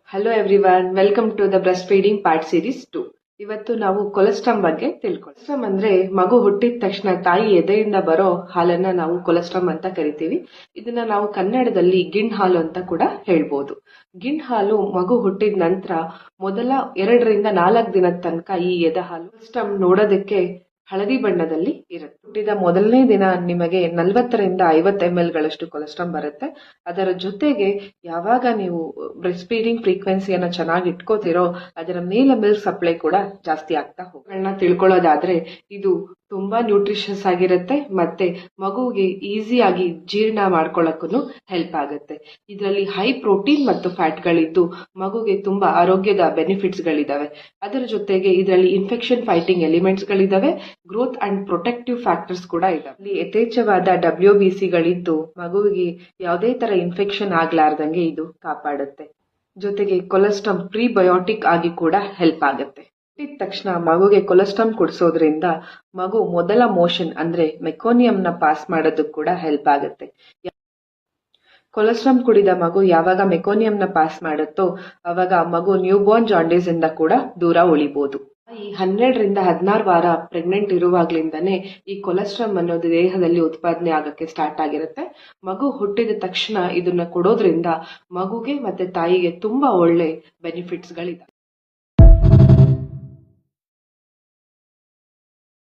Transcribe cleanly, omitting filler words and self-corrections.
Hello everyone, welcome to the breastfeeding part series 2. ಇವತ್ತು ನಾವು ಕೊಲೆಸ್ಟ್ರಾಮ್ ಬಗ್ಗೆ ಕೊಲೆಸ್ಟ್ರಾಮ್ ಅಂದ್ರೆ ಮಗು ಹುಟ್ಟಿದ ತಕ್ಷಣ ತಾಯಿ ಎದೆಯಿಂದ ಬರೋ ಹಾಲನ್ನ ನಾವು ಕೊಲೆಸ್ಟ್ರಾಮ್ ಅಂತ ಕರಿತೀವಿ. ಇದನ್ನ ನಾವು ಕನ್ನಡದಲ್ಲಿ ಗಿಣ್ ಹಾಲು ಅಂತ ಕೂಡ ಹೇಳ್ಬೋದು. ಗಿಣ್ ಹಾಲು ಮಗು ಹುಟ್ಟಿದ ನಂತರ ಮೊದಲ 2ರಿಂದ 4 ದಿನದ ತನಕ ಈ ಎದೆ ಹಾಲು ಕೊಲೆಸ್ಟ್ರಾಮ್ ನೋಡೋದಕ್ಕೆ ಹಳದಿ ಬಣ್ಣದಲ್ಲಿ ಇರುತ್ತೆ. ಹುಟ್ಟಿದ ಮೊದಲನೇ ದಿನ ನಿಮಗೆ 40ರಿಂದ 50 ml ಗಳಷ್ಟು ಕೊಲೆಸ್ಟ್ರಾಮ್ ಬರುತ್ತೆ. ಅದರ ಜೊತೆಗೆ ಯಾವಾಗ ನೀವು ಬ್ರೆಸ್ಟ್ ಫೀಡಿಂಗ್ ಫ್ರೀಕ್ವೆನ್ಸಿಯನ್ನ ಚೆನ್ನಾಗಿ ಇಟ್ಕೋತಿರೋ ಅದರ ಮೇಲೆ ಮಿಲ್ಕ್ ಸಪ್ಲೈ ಕೂಡ ಜಾಸ್ತಿ ಆಗ್ತಾ ಹೋಗೋಣ. ತಿಳ್ಕೊಳ್ಳೋದಾದ್ರೆ ಇದು ತುಂಬಾ ನ್ಯೂಟ್ರಿಷಸ್ ಆಗಿರುತ್ತೆ ಮತ್ತೆ ಮಗುವಿಗೆ ಈಸಿಯಾಗಿ ಜೀರ್ಣ ಮಾಡ್ಕೊಳ್ಳಕ್ಕೂ ಹೆಲ್ಪ್ ಆಗುತ್ತೆ. ಇದರಲ್ಲಿ ಹೈ ಪ್ರೋಟೀನ್ ಮತ್ತು ಫ್ಯಾಟ್ ಗಳಿದ್ದು ಮಗುಗೆ ತುಂಬಾ ಆರೋಗ್ಯದ ಬೆನಿಫಿಟ್ಸ್ ಗಳಿದಾವೆ. ಅದರ ಜೊತೆಗೆ ಇದರಲ್ಲಿ ಇನ್ಫೆಕ್ಷನ್ ಫೈಟಿಂಗ್ ಎಲಿಮೆಂಟ್ಸ್ ಗಳಿದಾವೆ, ಗ್ರೋತ್ ಅಂಡ್ ಪ್ರೊಟೆಕ್ಟಿವ್ ಫ್ಯಾಕ್ಟರ್ಸ್ ಕೂಡ ಇದಾವೆ. ಇಲ್ಲಿ ಯಥೇಚ್ಛವಾದ WBC ಗಳಿದ್ದು ಮಗುವಿಗೆ ಯಾವುದೇ ತರ ಇನ್ಫೆಕ್ಷನ್ ಆಗ್ಲಾರ್ದಂಗೆ ಇದು ಕಾಪಾಡುತ್ತೆ. ಜೊತೆಗೆ ಕೊಲೆಸ್ಟ್ರಾಮ್ ಪ್ರೀಬಯೋಟಿಕ್ ಆಗಿ ಕೂಡ ಹೆಲ್ಪ್ ಆಗುತ್ತೆ. ಹುಟ್ಟಿದ ತಕ್ಷಣ ಮಗುಗೆ ಕೊಲೆಸ್ಟ್ರಾಮ್ ಕುಡಿಸೋದ್ರಿಂದ ಮಗು ಮೊದಲ ಮೋಷನ್ ಅಂದ್ರೆ ಮೆಕೋನಿಯಂನ ಪಾಸ್ ಮಾಡೋದಕ್ಕೆ ಕೂಡ ಹೆಲ್ಪ್ ಆಗುತ್ತೆ. ಕೊಲೆಸ್ಟ್ರಾಮ್ ಕುಡಿದ ಮಗು ಯಾವಾಗ ಮೆಕೋನಿಯಂನ ಪಾಸ್ ಮಾಡುತ್ತೋ ಅವಾಗ ಮಗು ನ್ಯೂಬೋರ್ನ್ ಜಾಂಡೀಸ್ ಇಂದ ಕೂಡ ದೂರ ಉಳಿಬಹುದು. ಈ 12ರಿಂದ 16 ವಾರ ಪ್ರೆಗ್ನೆಂಟ್ ಇರುವಾಗ್ಲಿಂದಾನೇ ಈ ಕೊಲೆಸ್ಟ್ರಾಮ್ ಅನ್ನೋದು ದೇಹದಲ್ಲಿ ಉತ್ಪಾದನೆ ಆಗಕ್ಕೆ ಸ್ಟಾರ್ಟ್ ಆಗಿರುತ್ತೆ. ಮಗು ಹುಟ್ಟಿದ ತಕ್ಷಣ ಇದನ್ನ ಕೊಡೋದ್ರಿಂದ ಮಗುಗೆ ಮತ್ತೆ ತಾಯಿಗೆ ತುಂಬಾ ಒಳ್ಳೆ ಬೆನಿಫಿಟ್ಸ್ ಗಳಿದೆ.